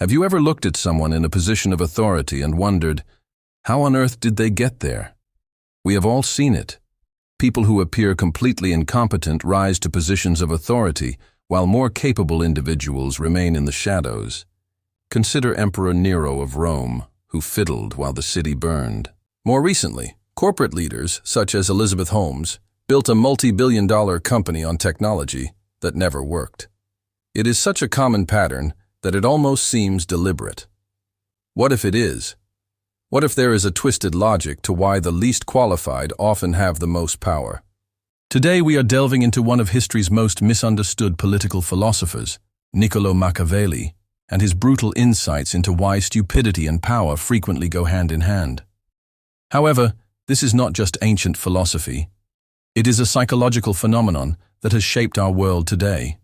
Have you ever looked at someone in a position of authority and wondered, how on earth did they get there? We have all seen it. People who appear completely incompetent rise to positions of authority, while more capable individuals remain in the shadows. Consider Emperor Nero of Rome, who fiddled while the city burned. More recently, corporate leaders, such as Elizabeth Holmes, built a multi-billion-dollar company on technology that never worked. It is such a common pattern that it almost seems deliberate. What if it is? What if there is a twisted logic to why the least qualified often have the most power? Today we are delving into one of history's most misunderstood political philosophers, Niccolo Machiavelli, and his brutal insights into why stupidity and power frequently go hand in hand. However, this is not just ancient philosophy. It is a psychological phenomenon that has shaped our world today.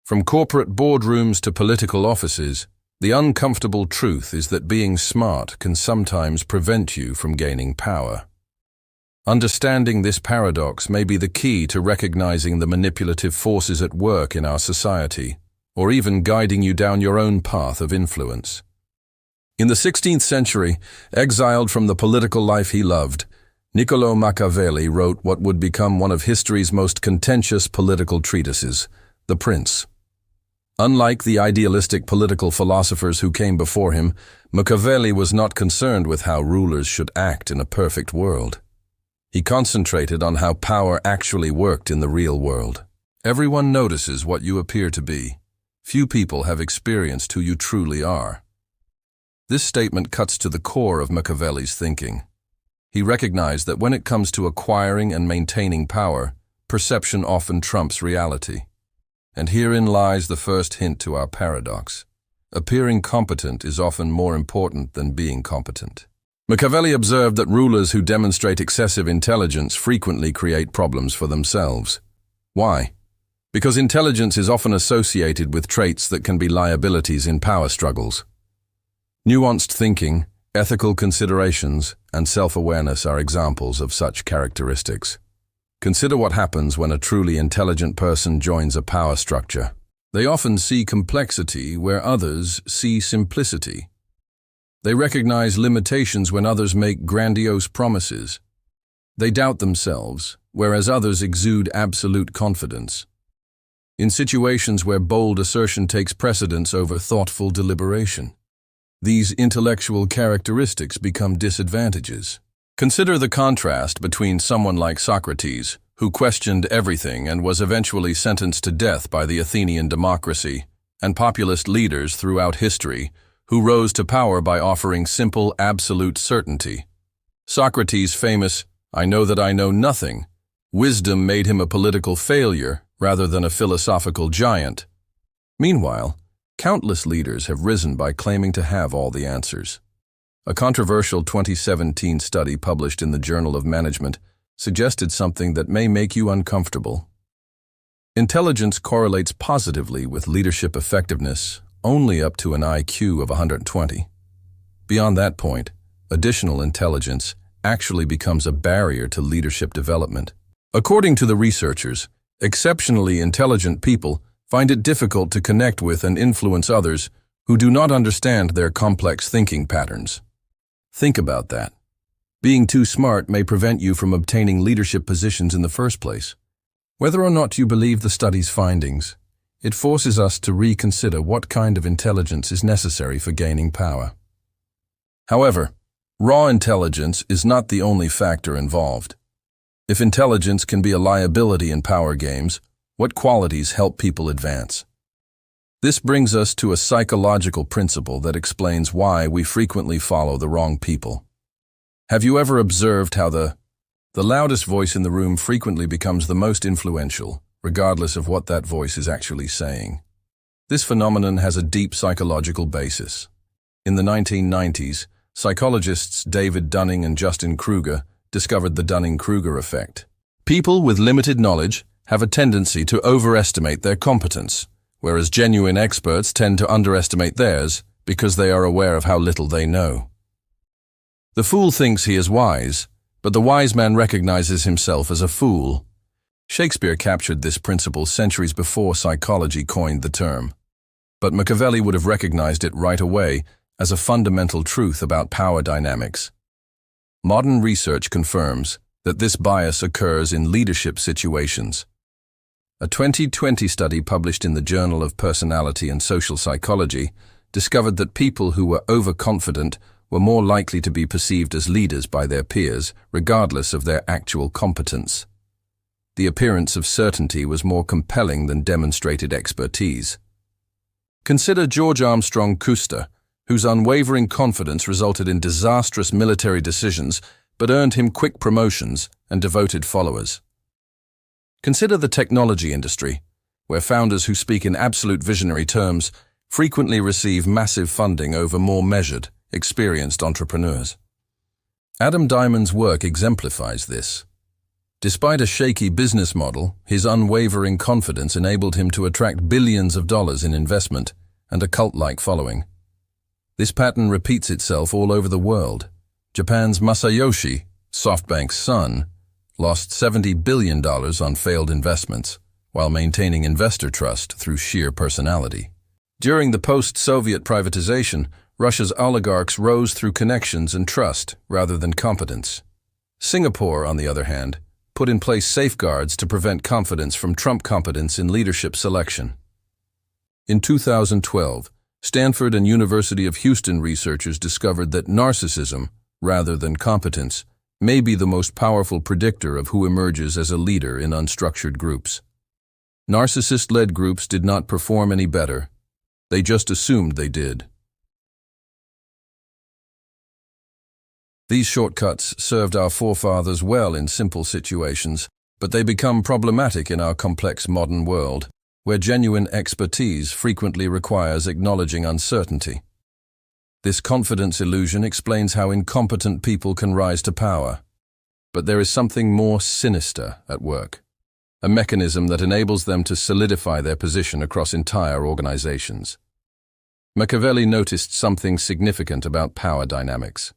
From corporate boardrooms to political offices, the uncomfortable truth is that being smart can sometimes prevent you from gaining power. Understanding this paradox may be the key to recognizing the manipulative forces at work in our society, or even guiding you down your own path of influence. In the 16th century, exiled from the political life he loved, Niccolo Machiavelli wrote what would become one of history's most contentious political treatises, The Prince. Unlike the idealistic political philosophers who came before him, Machiavelli was not concerned with how rulers should act in a perfect world. He concentrated on how power actually worked in the real world. Everyone notices what you appear to be. Few people have experienced who you truly are. This statement cuts to the core of Machiavelli's thinking. He recognized that when it comes to acquiring and maintaining power, perception often trumps reality. And herein lies the first hint to our paradox. Appearing competent is often more important than being competent. Machiavelli observed that rulers who demonstrate excessive intelligence frequently create problems for themselves. Why? Because intelligence is often associated with traits that can be liabilities in power struggles. Nuanced thinking, ethical considerations, and self-awareness are examples of such characteristics. Consider what happens when a truly intelligent person joins a power structure. They often see complexity where others see simplicity. They recognize limitations when others make grandiose promises. They doubt themselves, whereas others exude absolute confidence. In situations where bold assertion takes precedence over thoughtful deliberation, these intellectual characteristics become disadvantages. Consider the contrast between someone like Socrates, who questioned everything and was eventually sentenced to death by the Athenian democracy, and populist leaders throughout history, who rose to power by offering simple, absolute certainty. Socrates' famous, "I know that I know nothing," wisdom made him a political failure rather than a philosophical giant. Meanwhile, countless leaders have risen by claiming to have all the answers. A controversial 2017 study published in the Journal of Management suggested something that may make you uncomfortable. Intelligence correlates positively with leadership effectiveness only up to an IQ of 120. Beyond that point, additional intelligence actually becomes a barrier to leadership development. According to the researchers, exceptionally intelligent people find it difficult to connect with and influence others who do not understand their complex thinking patterns. Think about that. Being too smart may prevent you from obtaining leadership positions in the first place. Whether or not you believe the study's findings, it forces us to reconsider what kind of intelligence is necessary for gaining power. However, raw intelligence is not the only factor involved. If intelligence can be a liability in power games, what qualities help people advance? This brings us to a psychological principle that explains why we frequently follow the wrong people. Have you ever observed how the loudest voice in the room frequently becomes the most influential, regardless of what that voice is actually saying? This phenomenon has a deep psychological basis. In the 1990s, psychologists David Dunning and Justin Kruger discovered the Dunning-Kruger effect. People with limited knowledge have a tendency to overestimate their competence, whereas genuine experts tend to underestimate theirs because they are aware of how little they know. The fool thinks he is wise, but the wise man recognizes himself as a fool. Shakespeare captured this principle centuries before psychology coined the term. but Machiavelli would have recognized it right away as a fundamental truth about power dynamics. Modern research confirms that this bias occurs in leadership situations. A 2020 study published in the Journal of Personality and Social Psychology discovered that people who were overconfident were more likely to be perceived as leaders by their peers, regardless of their actual competence. The appearance of certainty was more compelling than demonstrated expertise. Consider George Armstrong Custer, whose unwavering confidence resulted in disastrous military decisions but earned him quick promotions and devoted followers. Consider the technology industry, where founders who speak in absolute visionary terms frequently receive massive funding over more measured, experienced entrepreneurs. Adam Diamond's work exemplifies this. Despite a shaky business model, his unwavering confidence enabled him to attract billions of dollars in investment and a cult-like following. This pattern repeats itself all over the world. Japan's Masayoshi, SoftBank's son, lost $70 billion on failed investments, while maintaining investor trust through sheer personality. During the post-Soviet privatization, Russia's oligarchs rose through connections and trust rather than competence. Singapore, on the other hand, put in place safeguards to prevent confidence from trump competence in leadership selection. In 2012, Stanford and University of Houston researchers discovered that narcissism, rather than competence, may be the most powerful predictor of who emerges as a leader in unstructured groups. Narcissist-led groups did not perform any better. They just assumed they did. These shortcuts served our forefathers well in simple situations, but they become problematic in our complex modern world, where genuine expertise frequently requires acknowledging uncertainty. This confidence illusion explains how incompetent people can rise to power. But there is something more sinister at work, a mechanism that enables them to solidify their position across entire organizations. Machiavelli noticed something significant about power dynamics.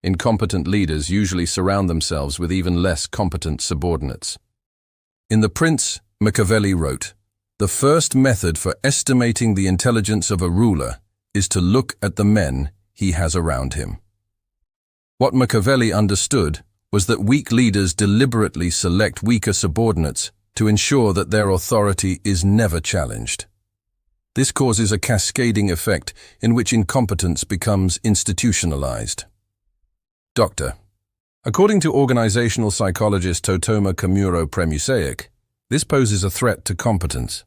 Incompetent leaders usually surround themselves with even less competent subordinates. In The Prince, Machiavelli wrote, "The first method for estimating the intelligence of a ruler is to look at the men he has around him." What Machiavelli understood was that weak leaders deliberately select weaker subordinates to ensure that their authority is never challenged. This causes a cascading effect in which incompetence becomes institutionalized. Doctor. According to organizational psychologist Totoma Kamuro-Premusaic, this poses a threat to competence.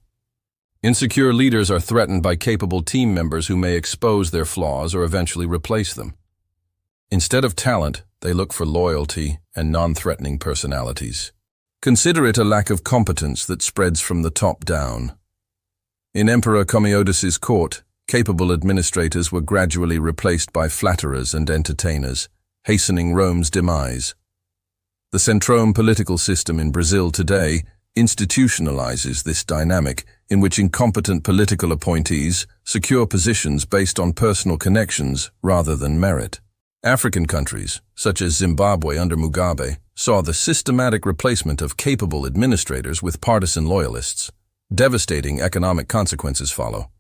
Insecure leaders are threatened by capable team members who may expose their flaws or eventually replace them. Instead of talent, they look for loyalty and non-threatening personalities. Consider it a lack of competence that spreads from the top down. In Emperor Commodus's court, capable administrators were gradually replaced by flatterers and entertainers, hastening Rome's demise. The Centrome political system in Brazil today institutionalizes this dynamic in which incompetent political appointees secure positions based on personal connections rather than merit. African countries, such as Zimbabwe under Mugabe, saw the systematic replacement of capable administrators with partisan loyalists. Devastating economic consequences follow.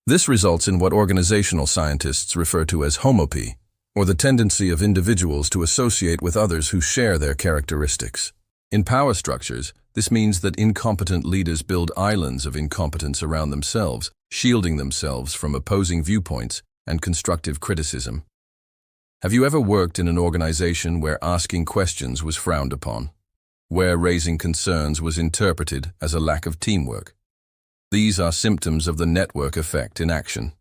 This results in what organizational scientists refer to as homopy, or the tendency of individuals to associate with others who share their characteristics. In power structures, this means that incompetent leaders build islands of incompetence around themselves, shielding themselves from opposing viewpoints and constructive criticism. Have you ever worked in an organization where asking questions was frowned upon, where raising concerns was interpreted as a lack of teamwork? These are symptoms of the network effect in action.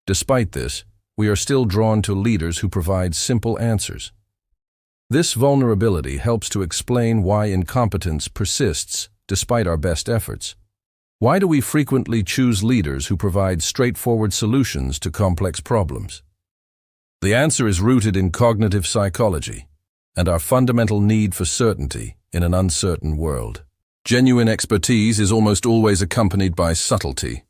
Despite this, we are still drawn to leaders who provide simple answers. This vulnerability helps to explain why incompetence persists despite our best efforts. Why do we frequently choose leaders who provide straightforward solutions to complex problems? The answer is rooted in cognitive psychology and our fundamental need for certainty in an uncertain world. Genuine expertise is almost always accompanied by subtlety.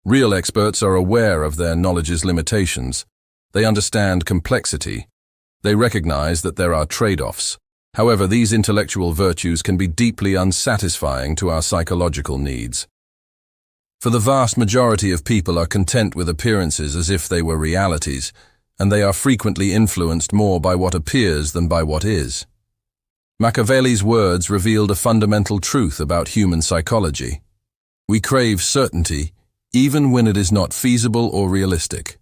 Real experts are aware of their knowledge's limitations. They understand complexity. They recognize that there are trade-offs. However, these intellectual virtues can be deeply unsatisfying to our psychological needs. For the vast majority of people are content with appearances as if they were realities, and they are frequently influenced more by what appears than by what is. Machiavelli's words revealed a fundamental truth about human psychology. We crave certainty, even when it is not feasible or realistic.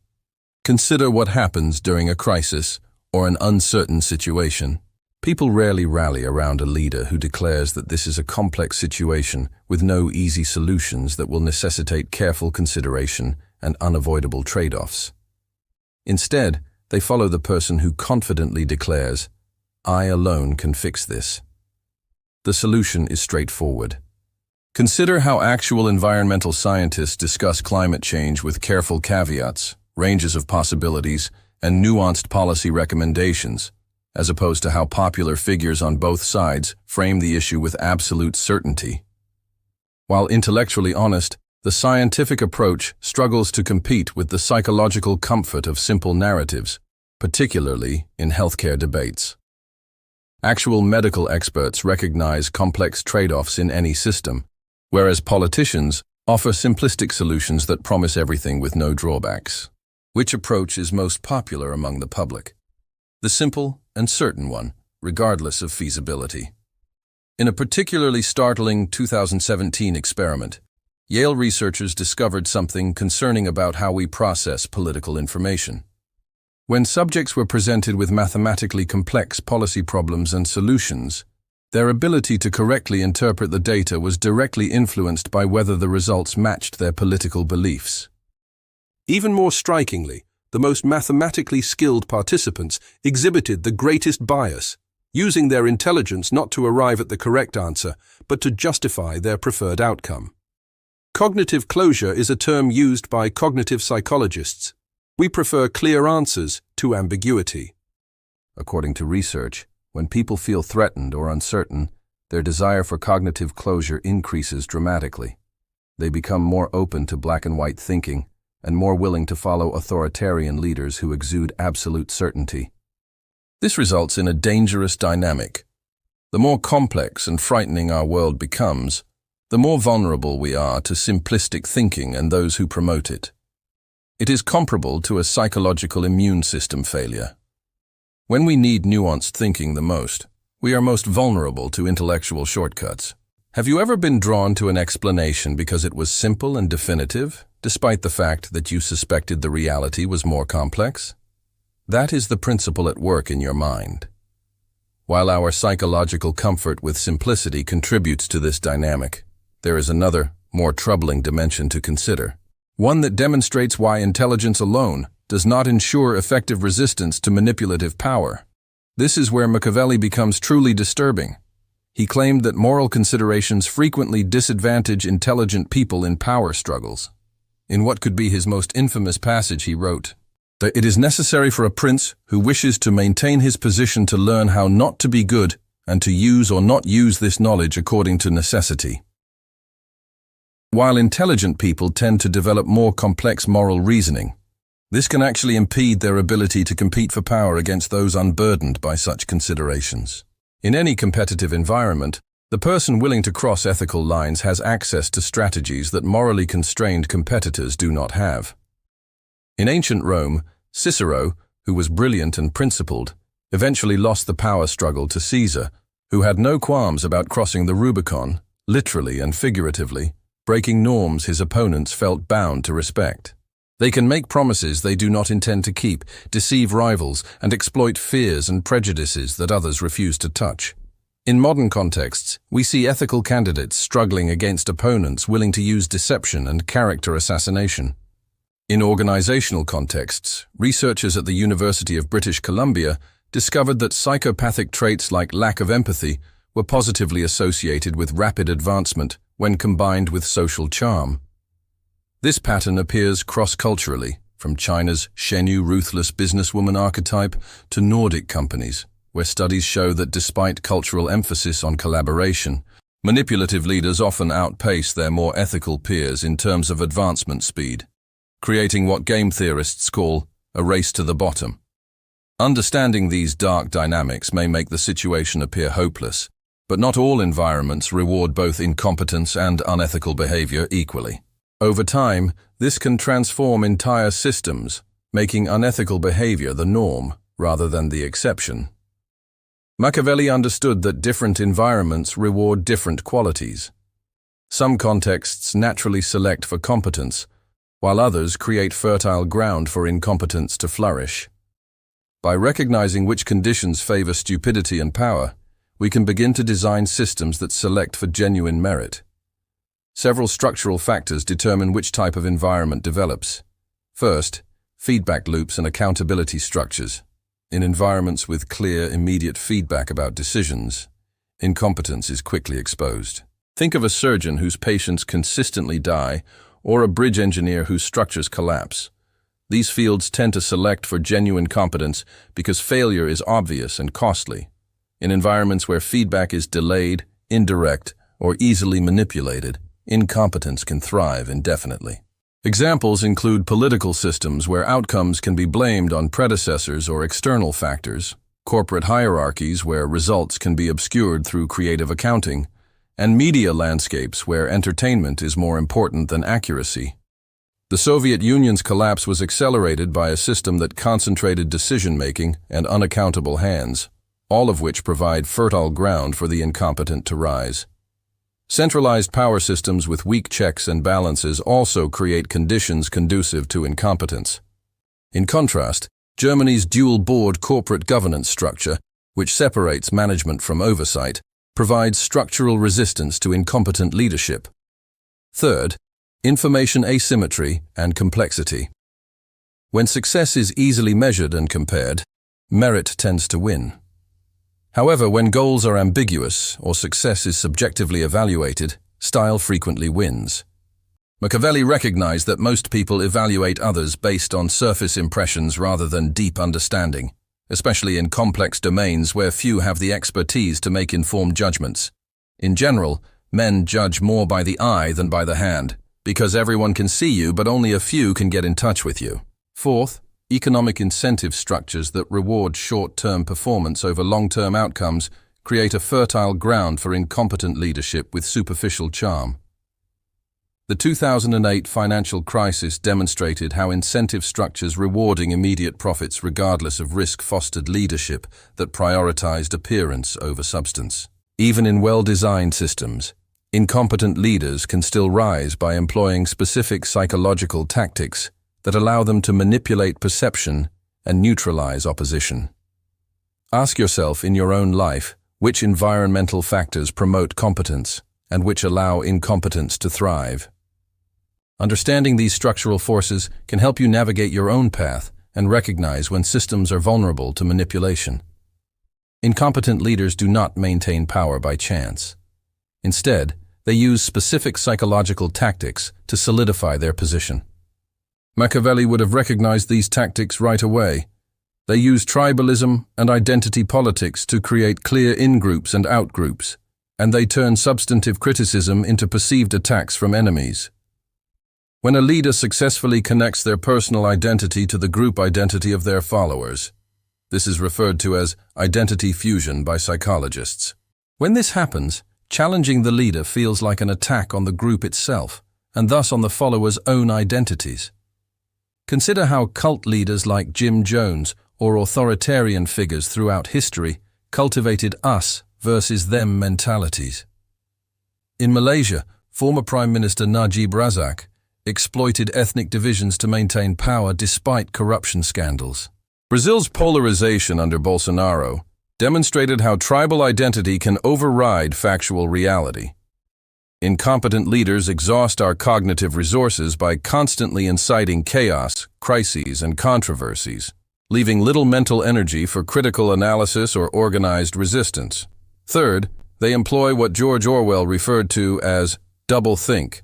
Consider what happens during a crisis or an uncertain situation. People rarely rally around a leader who declares that this is a complex situation with no easy solutions that will necessitate careful consideration and unavoidable trade-offs. Instead, they follow the person who confidently declares, "I alone can fix this." The solution is straightforward. Consider how actual environmental scientists discuss climate change with careful caveats, ranges of possibilities, and nuanced policy recommendations, as opposed to how popular figures on both sides frame the issue with absolute certainty. While intellectually honest, the scientific approach struggles to compete with the psychological comfort of simple narratives, particularly in healthcare debates. Actual medical experts recognize complex trade-offs in any system, whereas politicians offer simplistic solutions that promise everything with no drawbacks. Which approach is most popular among the public? The simple and certain one, regardless of feasibility. In a particularly startling 2017 experiment, Yale researchers discovered something concerning about how we process political information. When subjects were presented with mathematically complex policy problems and solutions, their ability to correctly interpret the data was directly influenced by whether the results matched their political beliefs. Even more strikingly, the most mathematically skilled participants exhibited the greatest bias, using their intelligence not to arrive at the correct answer, but to justify their preferred outcome. Cognitive closure is a term used by cognitive psychologists. We prefer clear answers to ambiguity. According to research, when people feel threatened or uncertain, their desire for cognitive closure increases dramatically. They become more open to black and white thinking and more willing to follow authoritarian leaders who exude absolute certainty. This results in a dangerous dynamic. The more complex and frightening our world becomes, the more vulnerable we are to simplistic thinking and those who promote it. It is comparable to a psychological immune system failure. When we need nuanced thinking the most, we are most vulnerable to intellectual shortcuts. Have you ever been drawn to an explanation because it was simple and definitive, despite the fact that you suspected the reality was more complex? That is the principle at work in your mind. While our psychological comfort with simplicity contributes to this dynamic, there is another, more troubling dimension to consider. One that demonstrates why intelligence alone does not ensure effective resistance to manipulative power. This is where Machiavelli becomes truly disturbing. He claimed that moral considerations frequently disadvantage intelligent people in power struggles. In what could be his most infamous passage, he wrote, that it is necessary for a prince who wishes to maintain his position to learn how not to be good and to use or not use this knowledge according to necessity. While intelligent people tend to develop more complex moral reasoning, this can actually impede their ability to compete for power against those unburdened by such considerations. In any competitive environment, the person willing to cross ethical lines has access to strategies that morally constrained competitors do not have. In ancient Rome, Cicero, who was brilliant and principled, eventually lost the power struggle to Caesar, who had no qualms about crossing the Rubicon, literally and figuratively, breaking norms his opponents felt bound to respect. They can make promises they do not intend to keep, deceive rivals, and exploit fears and prejudices that others refuse to touch. In modern contexts, we see ethical candidates struggling against opponents willing to use deception and character assassination. In organizational contexts, researchers at the University of British Columbia discovered that psychopathic traits like lack of empathy were positively associated with rapid advancement when combined with social charm. This pattern appears cross-culturally, from China's Shen Yu ruthless businesswoman archetype to Nordic companies, where studies show that despite cultural emphasis on collaboration, manipulative leaders often outpace their more ethical peers in terms of advancement speed, creating what game theorists call a race to the bottom. Understanding these dark dynamics may make the situation appear hopeless, but not all environments reward both incompetence and unethical behavior equally. Over time, this can transform entire systems, making unethical behavior the norm rather than the exception. Machiavelli understood that different environments reward different qualities. Some contexts naturally select for competence, while others create fertile ground for incompetence to flourish. By recognizing which conditions favor stupidity and power, we can begin to design systems that select for genuine merit. Several structural factors determine which type of environment develops. First, feedback loops and accountability structures. In environments with clear, immediate feedback about decisions, incompetence is quickly exposed. Think of a surgeon whose patients consistently die, or a bridge engineer whose structures collapse. These fields tend to select for genuine competence because failure is obvious and costly. In environments where feedback is delayed, indirect, or easily manipulated, incompetence can thrive indefinitely. Examples include political systems where outcomes can be blamed on predecessors or external factors, corporate hierarchies where results can be obscured through creative accounting, and media landscapes where entertainment is more important than accuracy. The Soviet Union's collapse was accelerated by a system that concentrated decision-making and unaccountable hands, all of which provide fertile ground for the incompetent to rise. Centralized power systems with weak checks and balances also create conditions conducive to incompetence. In contrast, Germany's dual-board corporate governance structure, which separates management from oversight, provides structural resistance to incompetent leadership. Third, information asymmetry and complexity. When success is easily measured and compared, merit tends to win. However, when goals are ambiguous or success is subjectively evaluated, style frequently wins. Machiavelli recognized that most people evaluate others based on surface impressions rather than deep understanding, especially in complex domains where few have the expertise to make informed judgments. In general, men judge more by the eye than by the hand, because everyone can see you but only a few can get in touch with you. Fourth, economic incentive structures that reward short-term performance over long-term outcomes create a fertile ground for incompetent leadership with superficial charm. The 2008 financial crisis demonstrated how incentive structures rewarding immediate profits regardless of risk fostered leadership that prioritized appearance over substance. Even in well-designed systems, incompetent leaders can still rise by employing specific psychological tactics that allow them to manipulate perception and neutralize opposition. Ask yourself in your own life which environmental factors promote competence and which allow incompetence to thrive. Understanding these structural forces can help you navigate your own path and recognize when systems are vulnerable to manipulation. Incompetent leaders do not maintain power by chance. Instead, they use specific psychological tactics to solidify their position. Machiavelli would have recognized these tactics right away. They use tribalism and identity politics to create clear in-groups and out-groups, and they turn substantive criticism into perceived attacks from enemies. When a leader successfully connects their personal identity to the group identity of their followers, this is referred to as identity fusion by psychologists. When this happens, challenging the leader feels like an attack on the group itself, and thus on the followers' own identities. Consider how cult leaders like Jim Jones or authoritarian figures throughout history cultivated us versus them mentalities. In Malaysia, former Prime Minister Najib Razak exploited ethnic divisions to maintain power despite corruption scandals. Brazil's polarization under Bolsonaro demonstrated how tribal identity can override factual reality. Incompetent leaders exhaust our cognitive resources by constantly inciting chaos, crises, and controversies, leaving little mental energy for critical analysis or organized resistance. Third, they employ what George Orwell referred to as double-think,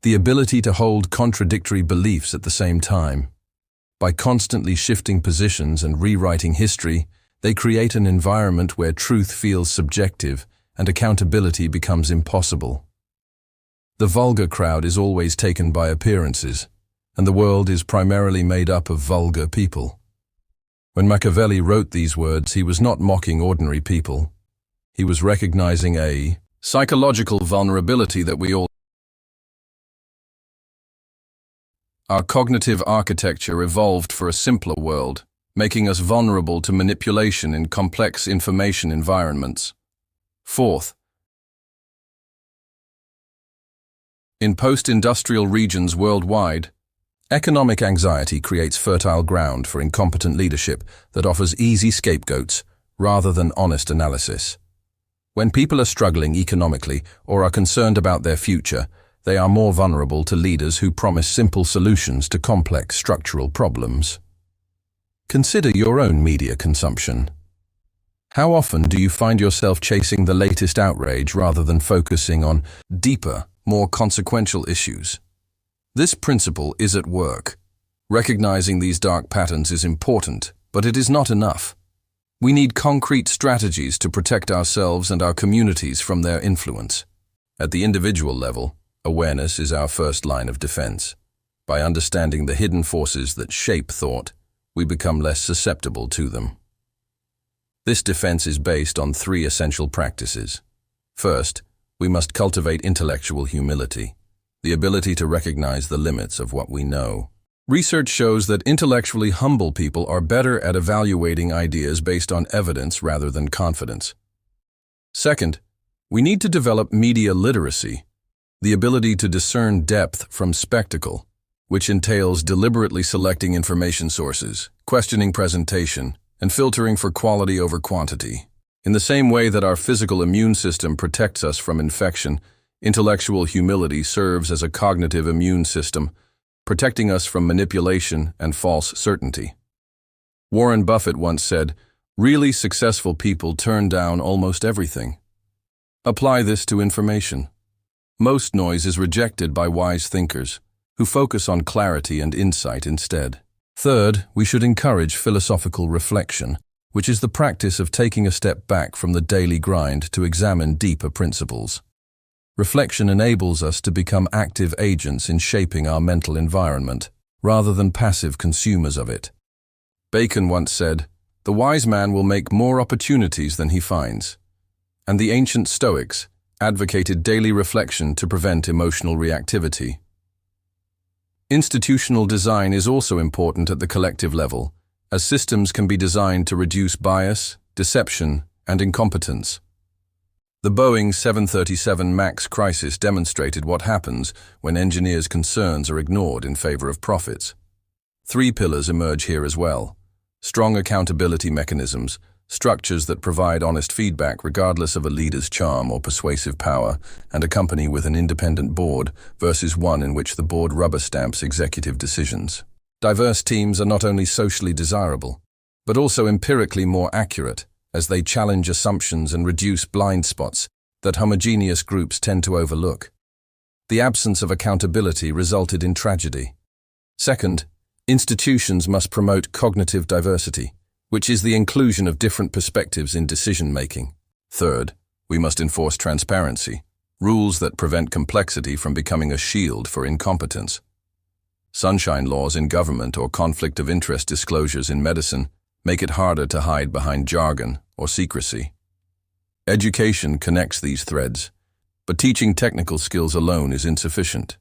the ability to hold contradictory beliefs at the same time. By constantly shifting positions and rewriting history, they create an environment where truth feels subjective and accountability becomes impossible. The vulgar crowd is always taken by appearances, and the world is primarily made up of vulgar people. When Machiavelli wrote these words, he was not mocking ordinary people. He was recognizing a psychological vulnerability that we all Our cognitive architecture evolved for a simpler world, making us vulnerable to manipulation in complex information environments. Fourth, in post-industrial regions worldwide, economic anxiety creates fertile ground for incompetent leadership that offers easy scapegoats rather than honest analysis. When people are struggling economically or are concerned about their future, they are more vulnerable to leaders who promise simple solutions to complex structural problems. Consider your own media consumption. How often do you find yourself chasing the latest outrage rather than focusing on deeper, more consequential issues? This principle is at work. Recognizing these dark patterns is important, but it is not enough. We need concrete strategies to protect ourselves and our communities from their influence. At the individual level, awareness is our first line of defense. By understanding the hidden forces that shape thought, we become less susceptible to them. This defense is based on three essential practices. First, we must cultivate intellectual humility, the ability to recognize the limits of what we know. Research shows that intellectually humble people are better at evaluating ideas based on evidence rather than confidence. Second, we need to develop media literacy, the ability to discern depth from spectacle, which entails deliberately selecting information sources, questioning presentation, and filtering for quality over quantity. In the same way that our physical immune system protects us from infection, intellectual humility serves as a cognitive immune system, protecting us from manipulation and false certainty. Warren Buffett once said, "Really successful people turn down almost everything." Apply this to information. Most noise is rejected by wise thinkers, who focus on clarity and insight instead. Third, we should encourage philosophical reflection, which is the practice of taking a step back from the daily grind to examine deeper principles. Reflection enables us to become active agents in shaping our mental environment, rather than passive consumers of it. Bacon once said, "The wise man will make more opportunities than he finds." And the ancient Stoics advocated daily reflection to prevent emotional reactivity. Institutional design is also important at the collective level, as systems can be designed to reduce bias, deception, and incompetence. The Boeing 737 MAX crisis demonstrated what happens when engineers' concerns are ignored in favor of profits. Three pillars emerge here as well: strong accountability mechanisms, structures that provide honest feedback regardless of a leader's charm or persuasive power, and a company with an independent board versus one in which the board rubber stamps executive decisions. Diverse teams are not only socially desirable, but also empirically more accurate, as they challenge assumptions and reduce blind spots that homogeneous groups tend to overlook. The absence of accountability resulted in tragedy. Second, institutions must promote cognitive diversity, which is the inclusion of different perspectives in decision-making. Third, we must enforce transparency, rules that prevent complexity from becoming a shield for incompetence. Sunshine laws in government or conflict of interest disclosures in medicine make it harder to hide behind jargon or secrecy. Education connects these threads, but teaching technical skills alone is insufficient.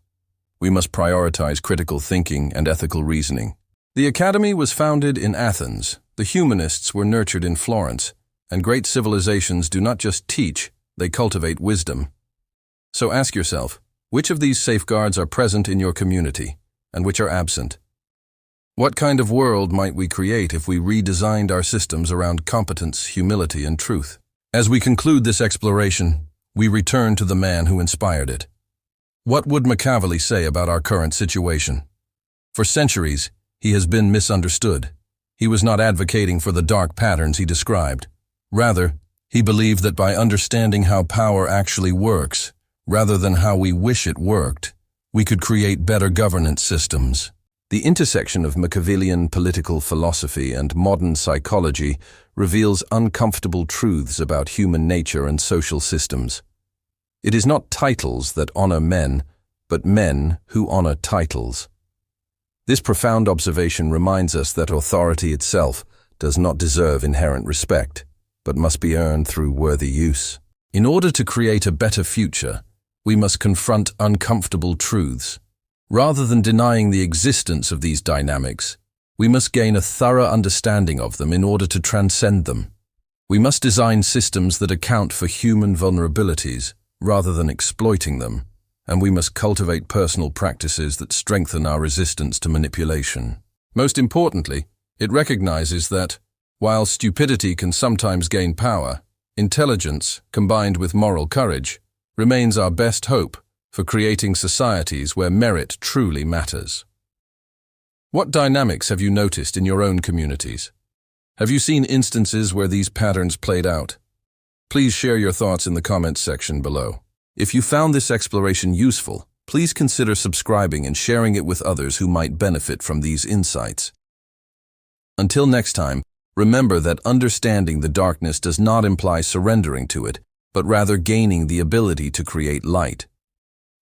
We must prioritize critical thinking and ethical reasoning. The Academy was founded in Athens, the humanists were nurtured in Florence, and great civilizations do not just teach, they cultivate wisdom. So ask yourself, which of these safeguards are present in your community, and which are absent? What kind of world might we create if we redesigned our systems around competence, humility, and truth? As we conclude this exploration, we return to the man who inspired it. What would Machiavelli say about our current situation? For centuries, he has been misunderstood. He was not advocating for the dark patterns he described. Rather, he believed that by understanding how power actually works, rather than how we wish it worked, we could create better governance systems. The intersection of Machiavellian political philosophy and modern psychology reveals uncomfortable truths about human nature and social systems. It is not titles that honor men, but men who honor titles. This profound observation reminds us that authority itself does not deserve inherent respect, but must be earned through worthy use. In order to create a better future, we must confront uncomfortable truths. Rather than denying the existence of these dynamics, we must gain a thorough understanding of them in order to transcend them. We must design systems that account for human vulnerabilities rather than exploiting them, and we must cultivate personal practices that strengthen our resistance to manipulation. Most importantly, it recognizes that, while stupidity can sometimes gain power, intelligence, combined with moral courage, remains our best hope for creating societies where merit truly matters. What dynamics have you noticed in your own communities? Have you seen instances where these patterns played out? Please share your thoughts in the comments section below. If you found this exploration useful, please consider subscribing and sharing it with others who might benefit from these insights. Until next time, remember that understanding the darkness does not imply surrendering to it, but rather gaining the ability to create light.